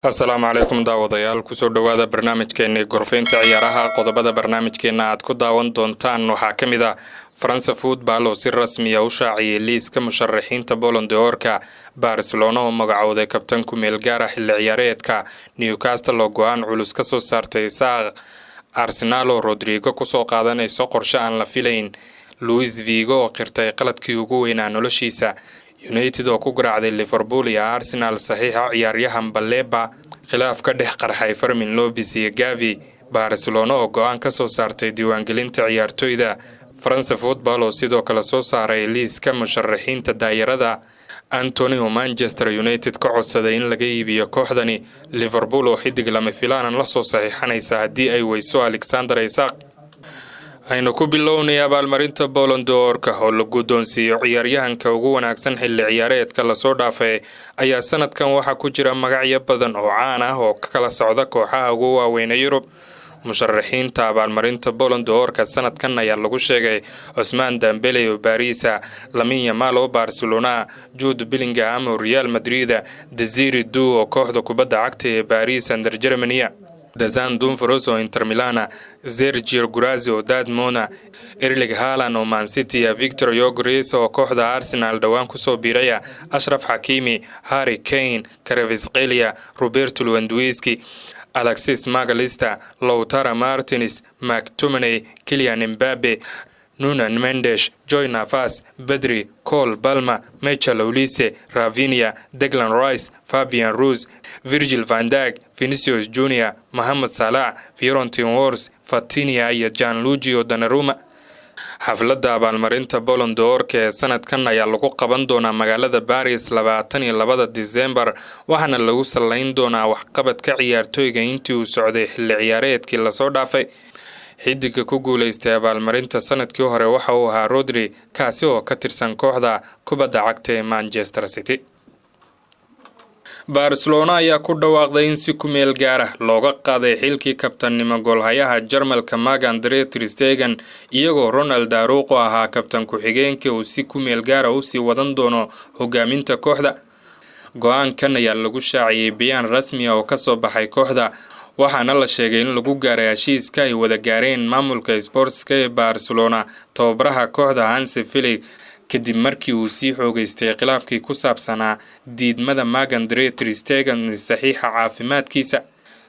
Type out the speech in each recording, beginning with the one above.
asalaamu calaykum daawadayaal kusoo dhowaada barnaamijkeennii gorfaynta ciyaaraha qodobada barnaamijkeenna aad ku daawan doontaan waxaa ka mid ah faransa football oo si rasmiya u shaaciyay liiska musharaxiinta Ballon d'Or-ka Barcelona oo magacowday kabtan ku meel gaara xilli ciyaareedka Newcastle oo go'aan culus ka soo saartay Isaac Arsenal oo Rodrigo kusoo qaadanayso qorshe aan la filayn Luis Figo oo qirtay qaladkii ugu weynaa noloshiisa United oo ku garaacday Liverpool iyo Arsenal saxiixa ciyaaryahan Baleba khilaaf ka dhex qarxay Fermin Lopez iyo Gavi Barcelona oo go'aan ka soo saartay diiwaangelinta ciyaartoyda Faransa Football oo sidoo kale soo saaray liiska musharaxiinta daayarada Anthony oo Manchester United ka codsaday in laga iibiyo kooxdani Liverpool oo xidig lama filaan la soo saxiixanaysa haddii ay weyso Alexander Isaac aynu ku bilownay abaalmarinta Ballon d'Or-ka oo la guddoonsiiyo ciyaaryahanka ugu wanaagsan xilli ciyaareedka la soo dhaafay ayaa sanadkan waxa ku jira magacyo badan oo caan ah oo kala socda kooxaha ugu waaweyn ee Yurub musharaxiinta abaalmarinta Ballon d'Or-ka sanadkan ayaa lagu sheegay Ousmane Dembele oo Paris, Lamine Yamal oo Barcelona, Jude Bellingham oo Real Madrid, Desire Dou oo kooxda kubadda cagta ee Paris Saint-Germain, Dazan Dumfries oo Inter Milan, Sergio Guirassy oo Dortmund, Erling Haaland oo Man City, Victor Gyökeres oo kooxda Arsenal dhawaan ku soo biiraya, Ashraf Hakimi, Harry Kane, Kvaratskhelia, Roberto Lewandowski, Alexis Magalista, Lautaro Martinez, McTominay, Kylian Mbappe, Nuno Mendes, Joy Navas, Pedri, Cole Palmer, Michael Olise, Rafinha, Declan Rice, Fabian Ruiz, Virgil van Dijk, Vinicius Junior, Mohamed Salah, Fiorentin Wars, Fatinia iyo Gianluigi Donnarumma. xafladda abaalmarinta Ballon d'Or-ka ee sanadkan ayaa lagu qaban doonaa magaalada Paris 22 December waxaana lagu salayn doonaa waxqabadka ciyaartoyga intii uu socday xilli ciyaareedkii la soo dhaafay xidiga ku guuleystay abaalmarinta sanadkii hore waxa uu ahaa Rodri kaasi oo ka tirsan kooxda kubadda cagta ee Manchester City. Barcelona ayaa ku dhawaaqday in si ku meel gaar ah looga qaaday xilkii kabtanimo goolhayaha Jarmalka Marc-Andre ter Stegen iyagoo Ronald Araujo ahaa kabtan ku-xigeenka uu si ku meel gaar ah u sii wadan doono hogaaminta kooxda. Go'aankan ayaa lagu shaaciyay bayaan rasmi ah oo ka soo baxay kooxda waxaana la sheegay in lagu gaaray heshiiska ay wada gaareen maamulka sportska ee Barcelona tababaraha kooxda Hansi Flick kadib markii uu sii xoogaystay khilaafkii ku saabsanaa diidmada Marc-Andre ter Stegen saxiixa caafimaadkiisa.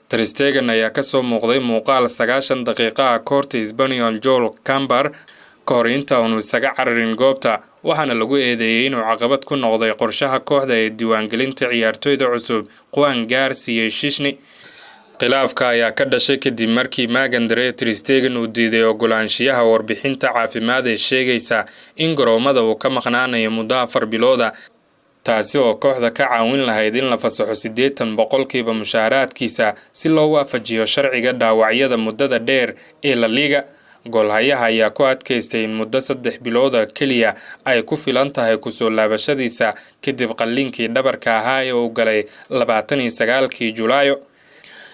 Ter Stegen ayaa ka soo muuqday muuqaal 90 daqiiqo ah koorta Espanyol Joel Campbell ka hor inta uu isaga cararin goobta waxaana lagu eedeeyay inuu caqabad ku noqday qorshaha kooxda ee diiwaangelinta ciyaartoyda cusub Juan Garcia iyo Chesney. khilaafka ayaa ka dhashay kadib markii Marc-Andre ter Stegen uu diiday ogolaanshiyaha warbixinta caafimaad ee sheegaysa in garoomada uu ka maqnaanayo muddo 4 bilood taasi oo kooxda ka caawin lahayd in la fasaxo 80% mushaaraadkiisa si loo waafajiyo sharciga dhaawacyada muddada dheer ee La Liga. goolhayaha ayaa ku adkaystay in muddo 3 bilood kaliya ay ku filan tahay ku soo laabashadiisa kadib qalliinkii dhabarka ahaa ee uu galay 29 Julaayo.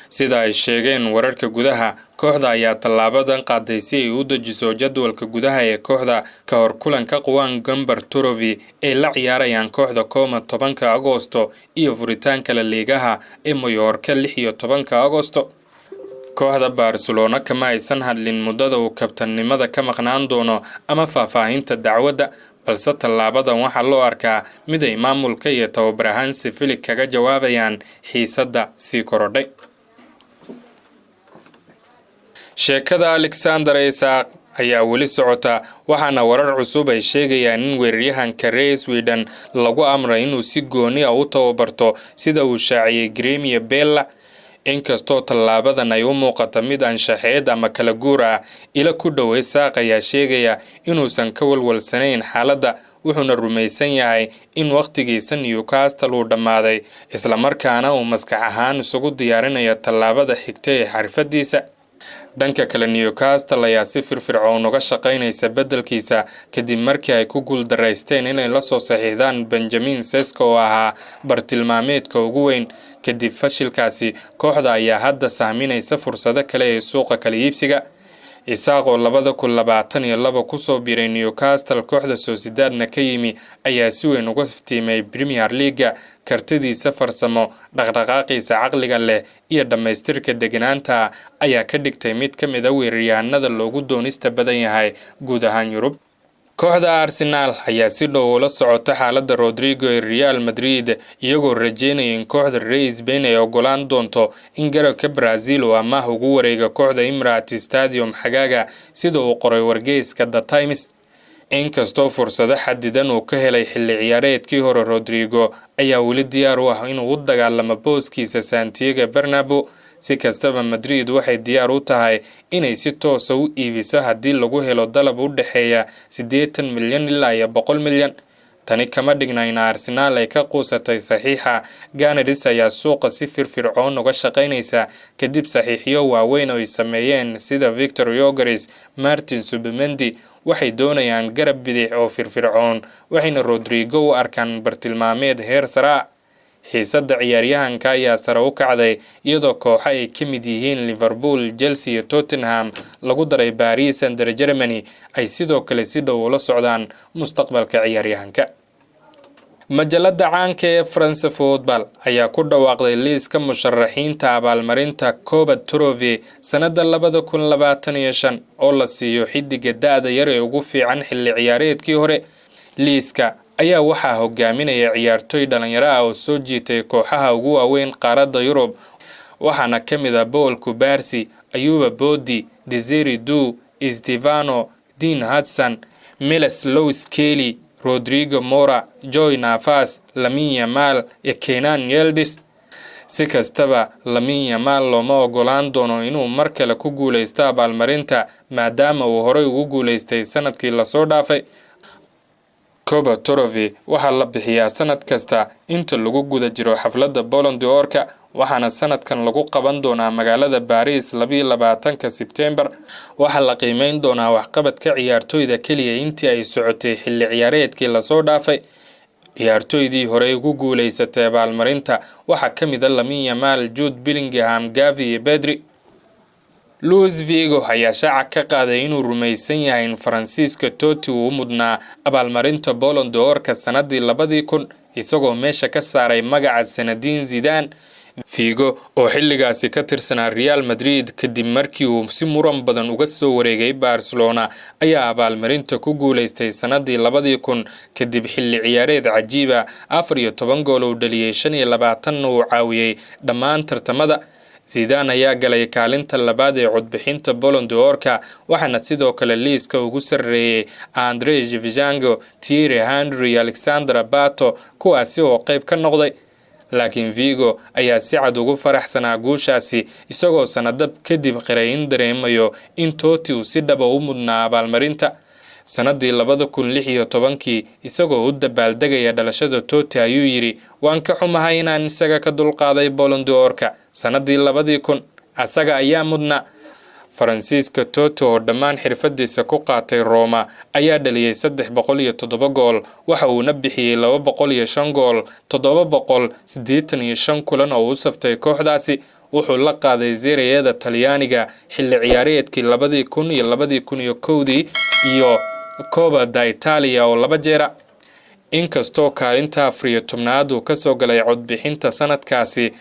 sida ay sheegeen wararka gudaha kooxda ayaa tallaabadan qaaday si ay u dejiso jadwalka gudaha ee kooxda ka hor kulanka Juan Gambar Torovi ee la ciyaarayaan kooxda Como 10 Agoosto iyo furitaanka La Ligaha ee Mallorca 16 Agoosto. kooxda Barcelona kama aysan hadlin muddada uu kabtanimada ka maqnaan doono ama faahfaahinta dacwadda balse tallaabadan waxaa loo arkaa mid ay maamulka iyo tababaraha Hansi Flick kaga jawaabayaan xiisadda sii korodhay. sheekada Alexander Isaac ayaa weli socota waxaana warar cusub ay sheegayaan in weeraryahanka reer Sweden lagu amray inuu si gooni ah u tababarto sida uu shaaciyay Gremio Bella. inkastoo tallaabadan ay u muuqato mid anshaxeed ama kala guur ah ila ku dhow Isaac ayaa sheegaya inuusan ka walwalsanayn xaaladda wuxuuna rumaysan yahay in waqtigiisa Newcastle uu dhammaaday isla markaana uu maskax ahaan isugu diyaarinayo tallaabada xigta ee xirfadiisa. dhanka kale Newcastle ayaa si firfircoon uga shaqaynaysa beddelkiisa kadib markii ay ku guuldareysteen inay la soo saxiixdaan Benjamin Sesko oo ahaa bartilmaameedka ugu weyn. kadib fashilkaasi kooxda ayaa hadda sahminaysa fursado kale ee suuqa kala iibsiga. isaaqoo 2022 kusoo biiray Newcastle kooxda Sociedadna ka yimi ayaa si weyn uga iftiimay Premier League kartidiisa farsamo dhaqdhaqaaqiisa caqliga leh iyo dhamaystirka deganaanta ayaa ka dhigtay mid ka mid ah weeraryahanada loogu doonista badan yahay guud ahaan Yurub. kooxda Arsenal ayaa si dhow ula socota xaaladda Rodrigo ee Real Madrid iyagoo rajeynaya in kooxda reer Spain ay ogolaan doonto in garabka Brazil uu amaah ugu wareega kooxda Emirates Stadium xagaaga sida uu qoray wargeyska The Times. inkastoo fursado xadidan uu ka helay xilli ciyaareedkii hore, Rodrigo ayaa weli diyaar u ah inuu u dagaalamo booskiisa Santiago Bernabeu. si kastaba Madrid waxay diyaar u tahay inay si toos ah u iibiso haddii lagu helo dalab u dhaxeeya 80 milyan ilaa 100 milyan. tani kama dhigna in Arsenal ay ka quusatay saxiixa. Gunners ayaa suuqa si firfircoon uga shaqaynaysa kadib saxiixyo waaweyn oo ay sameeyeen sida Victor Gyokeres, Martin Zubimendi. waxay doonayaan garab bidix oo firfircoon, waxayna Rodrigo u arkaan bartilmaameed heer sare ah. xiisadda ciyaaryahanka ayaa sare u kacday iyadoo kooxo ay ka mid yihiin Liverpool, Chelsea iyo Tottenham lagu daray Paris Saint-Germain ay sidoo kale si dhow ula socdaan mustaqbalka ciyaaryahanka. majalada caanka ee France Football ayaa ku dhawaaqday liiska musharaxiinta abaalmarinta Koba Trophy sanada 2025 oo la siiyo xidiga da'da yar ee ugu fiican xilli ciyaareedkii hore. liiska ayaa waxaa hogaaminaya ciyaartoy dhalinyaro ah oo soo jiitay kooxaha ugu waaweyn qaaradda Yurub, waxaana ka mid ah Paul Kubarsi, Ayuba Bodi, Desiree Dou, Stefano Dean Hudson, Miles Lewis Kelly, Rodrigo Mora, Joy Navas, Lamine Yamal iyo Kenan Yildiz. si kastaba Lamine Yamal looma ogolaan doono inuu mar kale ku guuleysto abaalmarinta maadaama uu horey ugu guuleystay sanadkii lasoo dhaafay. Koba Trophy waxaa la bixiyaa sanad kasta inta lagu guda jiro xafladda Ballon d'Or-ka, waxaana sanadkan lagu qaban doonaa magaalada Paris 22 Sebtembar. waxaa la qiimeyn doonaa waxqabadka ciyaartoyda kaliya intii ay socotay xilli ciyaareedkii lasoo dhaafay. ciyaartoydii hore ugu guuleysatay abaalmarinta waxaa ka mid ah Lamine Yamal, Jude Bellingham, Gavi iyo Pedri. Luis Figo ayaa shaaca ka qaaday inuu rumaysan yahay in Francisco Totti uu mudnaa abaalmarinta Ballon d'Or-ka sanadii 2000 isagoo meesha ka saaray magaca Zinedine Zidane. Figo oo xilligaasi ka tirsanaa Real Madrid kadib markii uu si muran badan uga soo wareegay Barcelona ayaa abaalmarinta ku guuleystay sanadii 2000 kadib xilli ciyaareed cajiib ah. 14 gool uu dhaliyay, 25 uu caawiyay dhammaan tartamada. Zidane ayaa galay kaalinta labaad ee codbixinta Ballon d'Or-ka, waxaana sidoo kale liiska ugu sarreeyay André Shevchenko, Thierry Henry iyo Alexandre Pato, kuwaasi oo qayb ka noqday. laakiin Figo ayaa si cad ugu faraxsanaa guushaasi, isagoo sanadab kadib qiray in dareemayo in Totti uu si dhaba u mudnaa abaalmarinta. sanadii 2016 isagoo u dabaaldegaya dhalashada Totti ayuu yiri, waan ka xumahay inaan isaga ka dulqaaday Ballon d'Or-ka. sanadii 2000 asaga ayaa mudnaa. Francisco Totti oo dhammaan xirfadiisa ku qaatay Roma ayaa dhaliyay 307 gool, waxa uuna bixiyay 205 gool, 785 kulan oo u saftay kooxdaasi. wuxuu la qaaday Serie-da Talyaaniga xilli ciyaareedkii 2000 iyo 2001 iyo Coppa d'Italia oo 2 jeer. inkastoo kaalinta 14aad uu ka soo galay codbixinta sanadkaasi,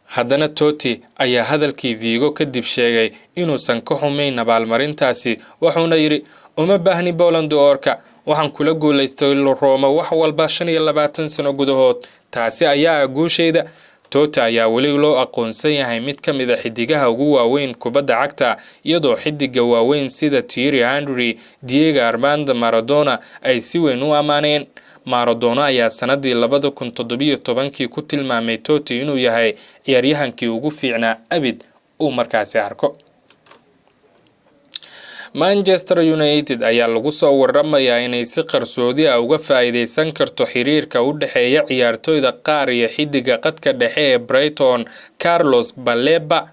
haddana Totti ayaa hadalkii Figo kadib sheegay inuusan ka xumayn abaalmarintaasi, wuxuuna yiri, uma baahni Ballon d'Or-ka, waxaan kula guuleystay Roma wax walba 25 sano gudahood, taasi ayaa guushayda. Totti ayaa weli loo aqoonsan yahay mid ka mid ah xidigaha ugu waaweyn kubadda cagta, iyadoo xidiga waaweyn sida Thierry Henry, Diego Armando Maradona ay si weyn u amaaneen. Maradona ayaa sanadii 2017 ku tilmaamay Totti inuu yahay ciyaaryahankii ugu fiicnaa abid uu markaasi arko. Manchester United ayaa lagu soo waramayaa inay si qarsoodi ah uga faa'iideysan karto xiriirka u dhaxeeya ciyaartoyda qaar iyo xidiga qadka dhexe ee Brighton, Carlos Baleba.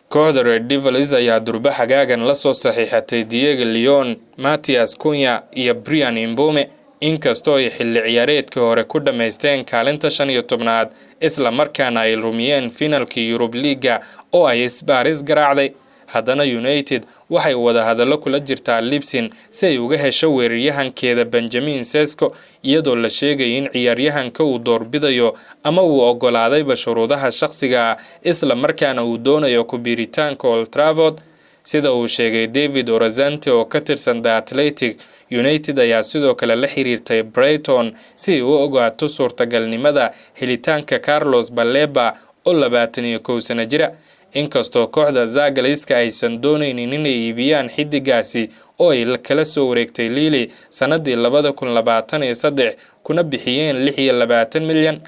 kooxda Red Devils ayaa durba xagaagan la soo saxiixatay Diego Leon, Matheus Cunha iyo Bryan Mbeumo, inkastoo ay xilli ciyaareedkii hore ku dhameysteen kaalinta 15aad, isla markaana ay rumiyeen finalkii Europe League oo ay Spurs garaacday. haddana United waxay wada hadallo kula jirtaa Leipzig si ay uga hesho weeraryahankeeda Benjamin Sesko, iyadoo la sheegay in ciyaaryahanka uu doorbidayo ama uu ogolaadayba shuruudaha shakhsiga isla markaana uu doonayo ku biiritaanka Old Trafford. Sida uu sheegay David Orazante oo ka tirsan The Athletic, United ayaa sidoo kale la xiriirtay Brighton si ay u ogaato suurtagalnimada helitaanka Carlos Baleba oo 21 sano jira. Inkastoo kooxda Zagaliska aysan doonaynin inay iibiyaan xidigaasi oo ay kala soo wareegtay Lille sanadii 2023 kuna bixiyeen 26 milyan.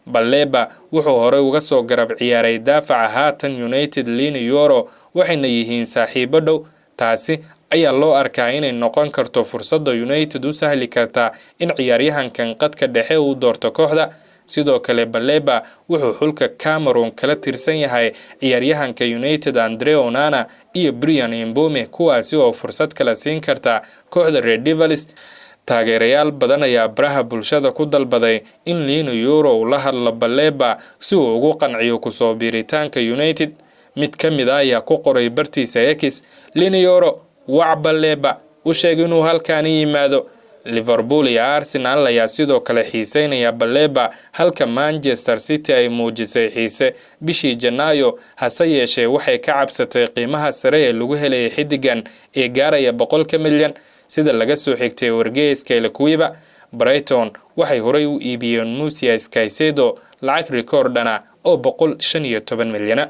Baleba wuxuu hore uga soo garab ciyaaray daafaca haatan United Lille Euro, waxayna yihiin saaxiibo dhow. Taasi ayaa loo arkaa inay noqon karto fursada United u sahli karta in ciyaaryahankan qadka dhexe uu doorto kooxda. Sidoo kale Baleba wuxuu xulka Cameroon kala tirsan yahay ciyaaryahanka United Andre Onana iyo Brian Mbeumo, kuwaasi oo fursad kala siin karta kooxda Red Devils. Taageerayaal badan ayaa baraha bulshada ku dalbaday in Lille Euro uu la hadlo Baleba si uu ugu qanciyo ku soo biiritaanka United. Mid ka mid ah ayaa ku qoray bartiisa X, Lille Euro wac Baleba u sheeg inuu halkaan yimaado. Liverpool iyo Arsenal ayaa sidoo kale xiiseynaya Baleba, halka Manchester City ay muujisay xiise bishii Janaayo, hase yeeshee waxay ka cabsatay qiimaha sare ee lagu helay xidigan ee gaaraya 100 milyan. Sida laga soo xigtay wargeyska El Cuiba, Brighton waxay horey u iibiyeen Moussa Caicedo lacag rikoordhana oo 115 milyan.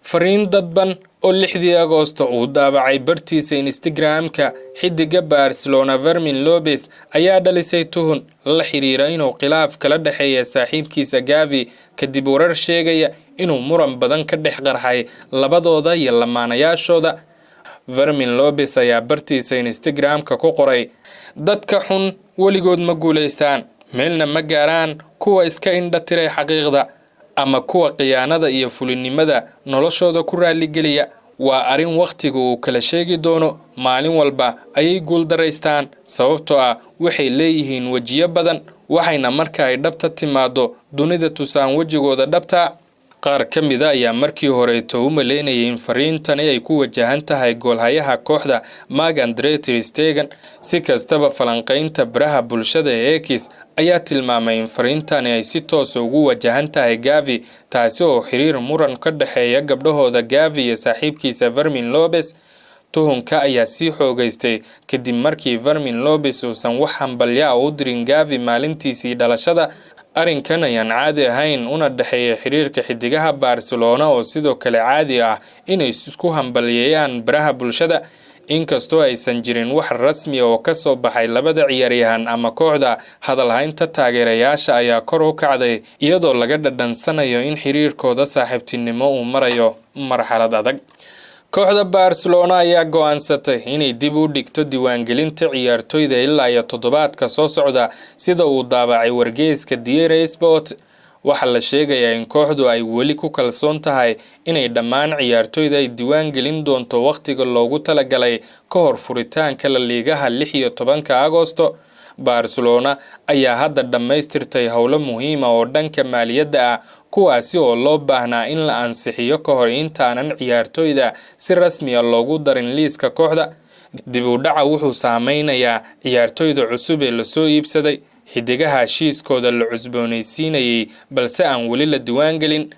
Fariin dadban oo 6 Agoosto uu daabacay bartiisa Instagram-ka xidiga Barcelona Fermin Lopez ayaa dhalisay tuhun la xiriira inuu khilaaf kala dhaxeeyo saaxiibkiisa Gavi kadib warar sheegaya inuu muran badan ka dhex qarxay labadooda iyo lamaanayaashooda. Fermin Lopez ayaa bartiisa Instagram-ka ku qoray, dadka xun weligood ma guuleystaan, meelna ma gaaraan, kuwa iska indha tiray xaqiiqda ama kuwa khiyaanada iyo fulinimada noloshooda ku raali geliya. Waa arin waqtiga uu kala sheegi doono, maalin walba ayay guul daraystaan sababtoo ah waxay leeyihiin wajiyo badan, waxayna marka ay dhabta timaado dunida tusaan wajigooda dhabta. Qaar ka mid ah ayaa markii hore u maleynayay in fariintani ay ku wajahan tahay goolhayaha kooxda Marc-Andre ter Stegen. Si kastaba falanqaynta baraha bulshada ee X ayaa tilmaamay in fariintani ay si toos ugu wajahan tahay Gavi, taasi oo xiriir muran ka dhaxeeya gabdhahooda Gavi iyo saaxiibkiisa Fermin Lopez. Tuhunka ayaa sii xoogaystay kadib markii Fermin Lopez uusan wax hambalyo u dirin Gavi maalintiisii dhalashada. Arrinkan ayaan caadi ahayn una dhaxeeya xiriirka xidigaha Barcelona oo sidoo kale caadi ah inay isku hambalyeeyaan baraha bulshada. Inkastoo aysan jirin wax rasmi oo ka soo baxay labada ciyaaryahan ama kooxda, hadalhaynta taageerayaasha ayaa kor u kacday iyadoo laga dhadhansanayo in xiriirkooda saaxiibtinimo uu marayo marxalad adag. Kooxda Barcelona ayaa go'aansatay inay dib u dhigto diiwaangelinta ciyaartoyda ilaa iyo toddobaadka soo socda, sida uu daabacay wargeyska Diario Sport. Waxa la sheegayaa in kooxdu ay weli ku kalsoon tahay inay dhammaan ciyaartoyda ay diiwaangelin doonto waqtiga loogu talagalay ka hor furitaanka La Ligaha 16 Agoosto. Barcelona ayaa hadda dhammaystirtay howlo muhiim ah oo dhanka maaliyadda ah, kuwaasi oo loo baahnaa in la ansixiyo ka hor intaanan ciyaartoyda si rasmi ah loogu darin liiska kooxda. Dib u dhaca wuxuu saameynayaa ciyaartoyda cusub ee la soo iibsaday, xidigaha heshiiskooda la cusboonaysiinayay balse aan weli la diiwaangelin.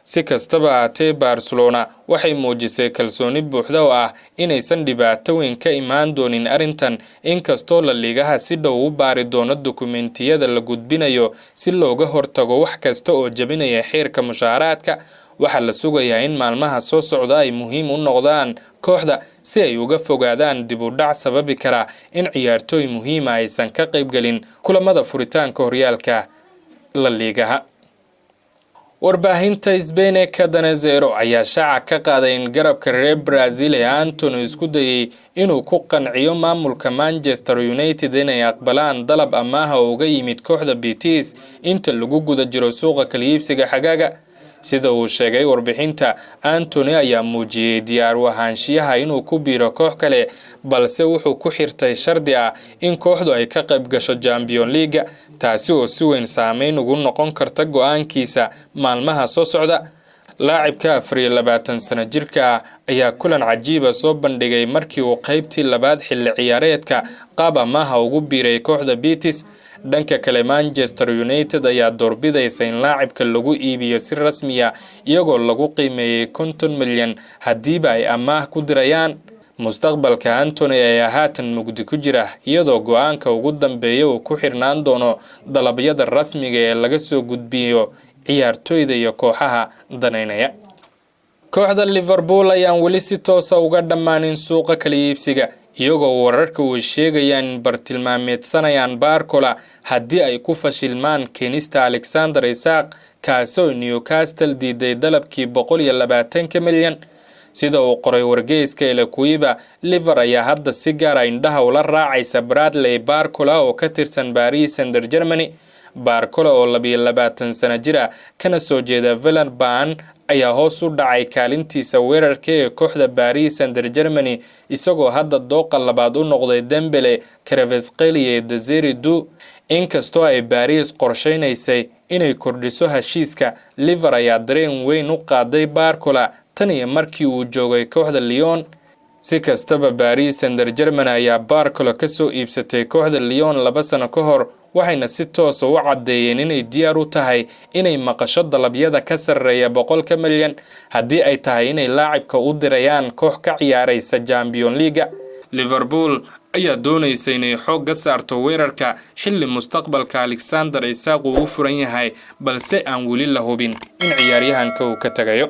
Si kastaba ahaatee, Barcelona waxay muujisay kalsooni buuxda oo ah inaysan dhibaato weyn ka imaan doonin arrintan, inkastoo La Ligaha si dhow u baari doono dukumeentiyada la gudbinayo si looga hortago wax kasta oo jabinaya xeerka mushaaraadka. Waxaa la sugayaa in maalmaha soo socda ay muhiim u noqdaan kooxda si ay uga fogaadaan dib u dhac sababi kara in ciyaartooy muhiim ah aysan ka qaybgelin kulamada furitaanka horyaalka La Ligaha. Warbaahinta Spain ee Cadena Zero ayaa shaaca ka qaaday in garabka reer Brazil ee Antony isku dayay inuu ku qanciyo maamulka Manchester United inay aqbalaan dalab amaah oo uga yimid kooxda Betis inta lagu guda jiro suuqa kala iibsiga xagaaga. Sida uu sheegay warbixinta, Antony ayaa muujiyay diyaar u ahaanshiyaha inuu ku biiro koox kale, balse wuxuu ku xirtay shardi ah in kooxdu ay ka qayb gasho Champions League, taasi oo si weyn saameyn ugu noqon karta go'aankiisa maalmaha soo socda. Laacibka 24 sano jirka ayaa kulan cajiiba soo bandhigay markii uu qaybtii labaad xilli ciyaareedka qaab amaah ugu biiray kooxda Betis. dhanka kale Manchester United ayaa doorbidaysa in laacibka lagu iibiyo si rasmi ah iyagoo lagu qiimeeyay 50 milyan hadiiba ay amaah ku dirayaan. mustaqbalka Anthony ayaa haatan mugdi ku jira iyadoo go'aanka ugu dambeeya uu ku xirnaan doono dalabyada rasmiga ee laga soo gudbiyo ciyaartoyda iyo kooxaha daneynaya. kooxda Liverpool ayaan weli si toos ah uga dhamaanin suuqa kala iibsiga iyagoo wararka uu sheegayaan in bartilmaameedsanayaan Barcola haddii ay ku fashilmaan keenista Alexander Isak kaasoo Newcastle diiday dalabkii 120 milyan. sida uu qoray wargeyska El Equiba, Liver ayaa hadda si gaar ah indhaha ula raacaysa Bradley Barcola oo ka tirsan Paris Saint-Germain. Barcola oo 22 sano jir ah kana soo jeeda Villeurbanne ayaa hoos u dhacay kaalintiisa weerarka ee kooxda Paris Saint-Germain isagoo hadda dooqa labaad u noqday Dembele, Kvaratskhelia iyo Desire Du. inkastoo ay Paris qorsheynaysay inay kordhiso heshiiska, Liver ayaa dareen weyn u qaaday Barcola tan iyo markii uu joogay kooxda Lyon. si kastaba Paris Saint-Germain ayaa Barcola ka soo iibsatay kooxda Lyon 2 sano ka hor, waxayna si toos ah u cadeeyeen inay diyaar u tahay inay maqasho dalabyada ka sareeya 100 milyan haddii ay tahay inay laacibka u dirayaan koox ka ciyaaraysa Champions League. Liverpool ayaa doonaysa inay xoog ka saarto weerarka xilli mustaqbalka Alexander Isak uu furan yahay, balse aan weli la hubin in ciyaaryahanka uu ka tagayo.